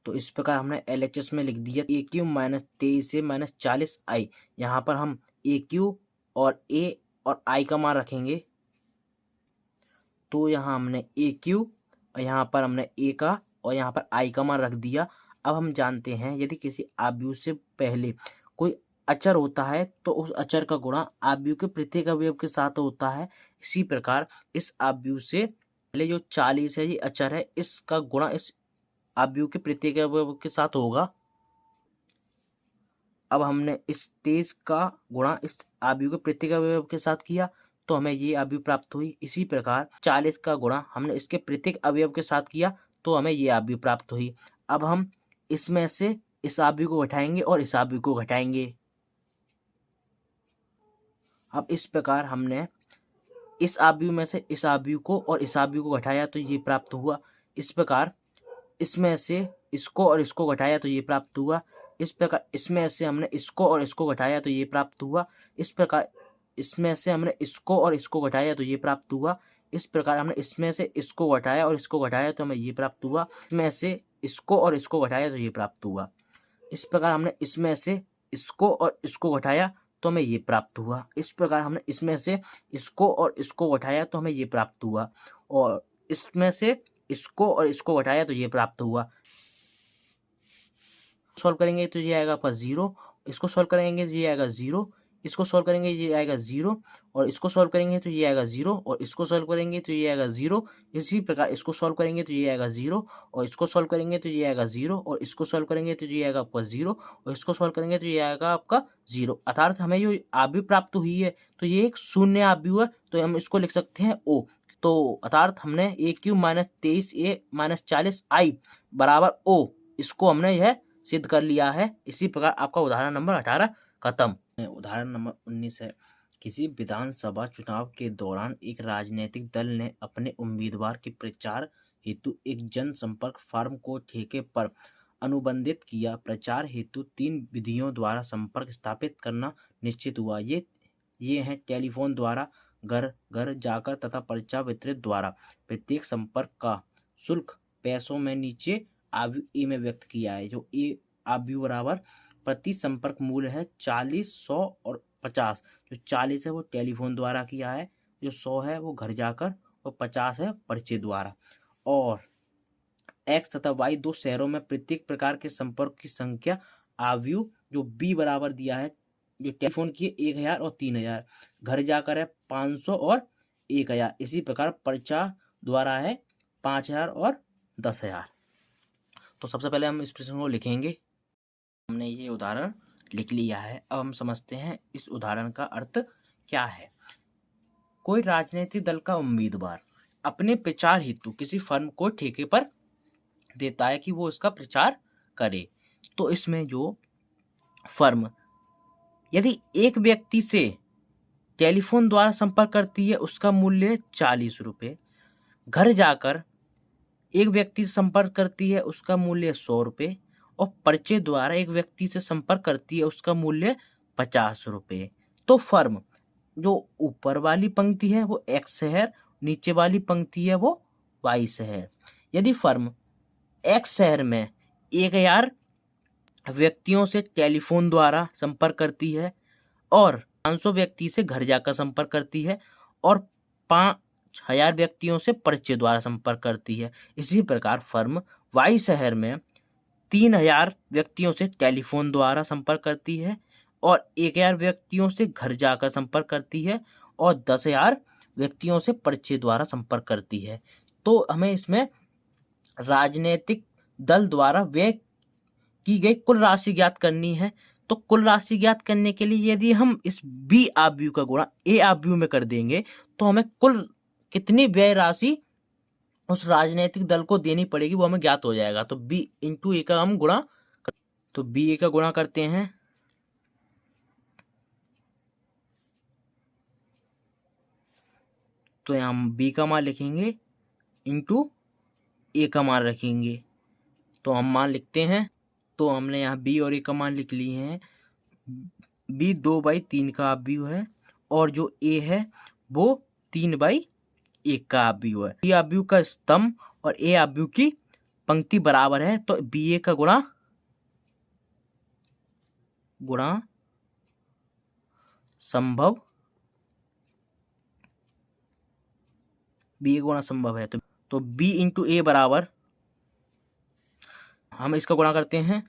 तो इस प्रकार हमने LHS में लिख दिया ए क्यू -23 से -40i। यहाँ पर हम ए क्यू और ए और आई का मान रखेंगे। तो यहाँ हमने ए क्यू और यहाँ पर हमने ए का और यहाँ पर आई का मान रख दिया। अब हम जानते हैं यदि किसी आव्यूह से पहले कोई अचर होता है तो उस अचर का गुणा आव्यूह के प्रत्येक अवयव के साथ होता है। इसी प्रकार इस आव्यूह से पहले जो 40 है ये अचर है, इसका गुणा इस आव्यूह के प्रत्येक अवयव के साथ होगा। अब हमने इस 23 का गुणा इस आव्यूह के प्रत्येक अवयव के साथ किया तो हमें ये आव्यूह प्राप्त हुई। इसी प्रकार 40 का गुणा हमने इसके प्रत्येक अवयव के साथ किया तो हमें ये आव्यूह प्राप्त हुई। अब हम इसमें से इस आव्यूह को घटाएंगे और इस आव्यूह को घटाएंगे। अब इस प्रकार हमने इस आव्यूह में से इस आव्यूह को और इस आव्यूह को घटाया तो ये प्राप्त हुआ। इस प्रकार इसमें से इसको और इसको घटाया तो ये प्राप्त हुआ। इस प्रकार इसमें से हमने इसको और इसको घटाया तो ये प्राप्त हुआ। इस प्रकार इसमें से हमने इसको और इसको घटाया तो ये प्राप्त हुआ। इस प्रकार हमने इसमें से इसको घटाया और इसको घटाया तो हमें ये प्राप्त हुआ। इसमें से इसको और इसको घटाया तो ये प्राप्त हुआ। इस प्रकार हमने इसमें से इसको और इसको घटाया तो हमें ये प्राप्त हुआ। इस प्रकार हमने इसमें से इसको और इसको घटाया तो हमें ये प्राप्त हुआ और इसमें से इसको और इसको घटाया तो ये प्राप्त हुआ। सॉल्व करेंगे तो ये आएगा आपका 0, इसको सॉल्व करेंगे तो ये आएगा 0, इसको सॉल्व करेंगे ये आएगा 0 और इसको सॉल्व करेंगे तो ये आएगा 0 और इसको सॉल्व करेंगे तो ये आएगा 0। इसी प्रकार इसको सॉल्व करेंगे तो ये आएगा 0 और इसको सॉल्व करेंगे तो ये आएगा 0 और इसको सॉल्व करेंगे तो ये आएगा आपका 0 और इसको सॉल्व करेंगे तो ये आएगा आपका 0। अर्थात हमें जो आव्यूह प्राप्त हुई है तो ये एक शून्य आव्यूह है तो हम इसको लिख सकते हैं O। तो अर्थात हमने ए Q minus 23A minus 40I बराबर O, इसको हमने यह सिद्ध कर लिया है। इसी प्रकार आपका उदाहरण नंबर 18 खत्म। उदाहरण नंबर 19 है। किसी विधानसभा चुनाव के दौरान एक राजनीतिक दल ने अपने उम्मीदवार के प्रचार हेतु एक जनसंपर्क फर्म को ठेके पर अनुबंधित किया। प्रचार हेतु 3 विधियों द्वारा संपर्क स्थापित करना निश्चित हुआ। ये हैं टेलीफोन द्वारा, घर घर जाकर तथा पर्चा वितरित द्वारा। प्रत्येक संपर्क का शुल्क पैसों में नीचे आव्यूह ए में व्यक्त किया है। जो ए आव्यूह बराबर प्रति संपर्क मूल्य है 40, 100 और 50। जो 40 है वो टेलीफोन द्वारा किया है, जो 100 है वो घर जाकर और 50 है पर्चे द्वारा। और एक्स तथा वाई 2 शहरों में प्रत्येक प्रकार के संपर्क की संख्या आव्यूह जो बी बराबर दिया है, जो टेलीफोन की 1000 और 3000, घर जाकर है 500 और 1000। इसी प्रकार पर्चा द्वारा है 5000 और 10000। तो सबसे पहले हम इस प्रश्न को लिखेंगे। हमने ये उदाहरण लिख लिया है। अब हम समझते हैं इस उदाहरण का अर्थ क्या है। कोई राजनीतिक दल का उम्मीदवार अपने प्रचार हेतु किसी फर्म को ठेके पर देता है कि वो इसका प्रचार करे। तो इसमें जो फर्म यदि एक व्यक्ति से टेलीफोन द्वारा संपर्क करती है उसका मूल्य 40 रुपये, घर जाकर एक व्यक्ति से संपर्क करती है उसका मूल्य 100 रुपये और पर्चे द्वारा एक व्यक्ति से संपर्क करती है उसका मूल्य 50 रुपये। तो फर्म जो ऊपर वाली पंक्ति है वो एक्स शहर, नीचे वाली पंक्ति है वो वाई शहर। यदि फर्म एक्स शहर में 1000 व्यक्तियों से टेलीफोन द्वारा संपर्क करती है और 500 व्यक्ति से घर जाकर संपर्क करती है और 5000 व्यक्तियों से पर्चे द्वारा संपर्क करती है। इसी प्रकार फर्म वाई शहर में 3000 व्यक्तियों से टेलीफोन द्वारा संपर्क करती है और 1000 व्यक्तियों से घर जाकर संपर्क करती है और 10,000 व्यक्तियों से पर्चे द्वारा संपर्क करती है। तो हमें इसमें राजनीतिक दल द्वारा व्यय की गई कुल राशि ज्ञात करनी है। तो कुल राशि ज्ञात करने के लिए यदि हम इस बी आव्यूह का गुणा ए आव्यूह में कर देंगे तो हमें कुल कितनी व्यय राशि उस राजनीतिक दल को देनी पड़ेगी वो हमें ज्ञात हो जाएगा। तो बी इंटू ए का हम गुणा, तो बी ए का गुणा करते हैं। तो यहाँ हम बी का मान लिखेंगे इंटू ए का मान रखेंगे। तो हम मान लिखते हैं। तो हमने यहाँ बी और ए का मान लिख लिए हैं। बी 2/3 का आव्यूह है और जो ए है वो 3/1 का आव्यूह है। बी आव्यूह का स्तंभ और ए आव्यूह की पंक्ति बराबर है। तो बी ए का गुणा बी ए गुणा संभव है। तो बी इंटू ए बराबर, हम इसका गुणा करते हैं,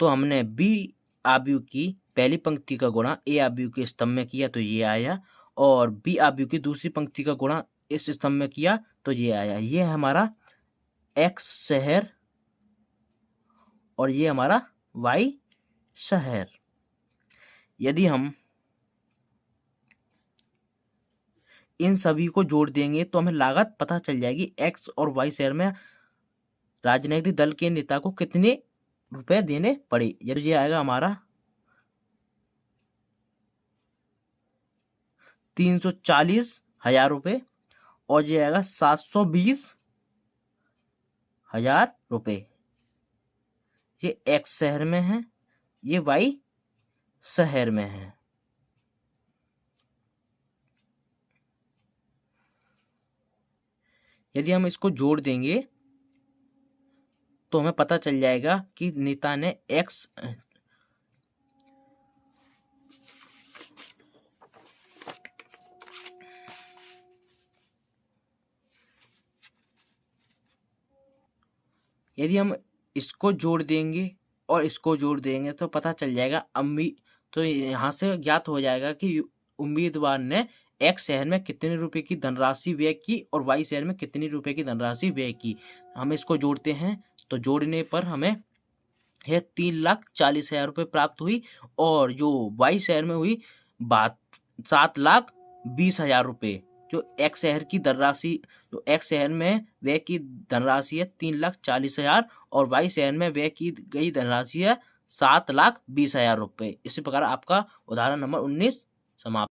तो हमने बी आव्यूह की पहली पंक्ति का गुणा ए आव्यूह के स्तंभ में किया तो ये आया, और बी आव्यूह की दूसरी पंक्ति का गुणा इस स्तंभ में किया तो ये आया। ये है हमारा एक्स शहर और ये हमारा वाई शहर। यदि हम इन सभी को जोड़ देंगे तो हमें लागत पता चल जाएगी। एक्स और वाई शहर में राजनीतिक दल के नेता को कितने रुपए देने पड़े। यदि ये आएगा हमारा 340,000 रुपये और ये आएगा 720,000 रुपये। ये एक्स शहर में है, ये वाई शहर में है। यदि हम इसको जोड़ देंगे तो हमें पता चल जाएगा कि नेता ने एक्स यदि हम इसको जोड़ देंगे और इसको जोड़ देंगे तो पता चल जाएगा तो यहाँ से ज्ञात हो जाएगा कि उम्मीदवार ने एक्स शहर में कितने रुपए की धनराशि व्यय की और वाई शहर में कितनी रुपए की धनराशि व्यय की। हम इसको जोड़ते हैं तो जोड़ने पर हमें यह 3,40,000 रुपये प्राप्त हुई, और जो वाई शहर में हुई 7,20,000 रुपये। जो एक्स शहर की धनराशि, जो एक्स शहर में व्यय की धनराशि है 3,40,000 और वाई शहर में व्यय की गई धनराशि है 7,20,000 रुपये। इसी प्रकार आपका उदाहरण नंबर 19 समाप्त।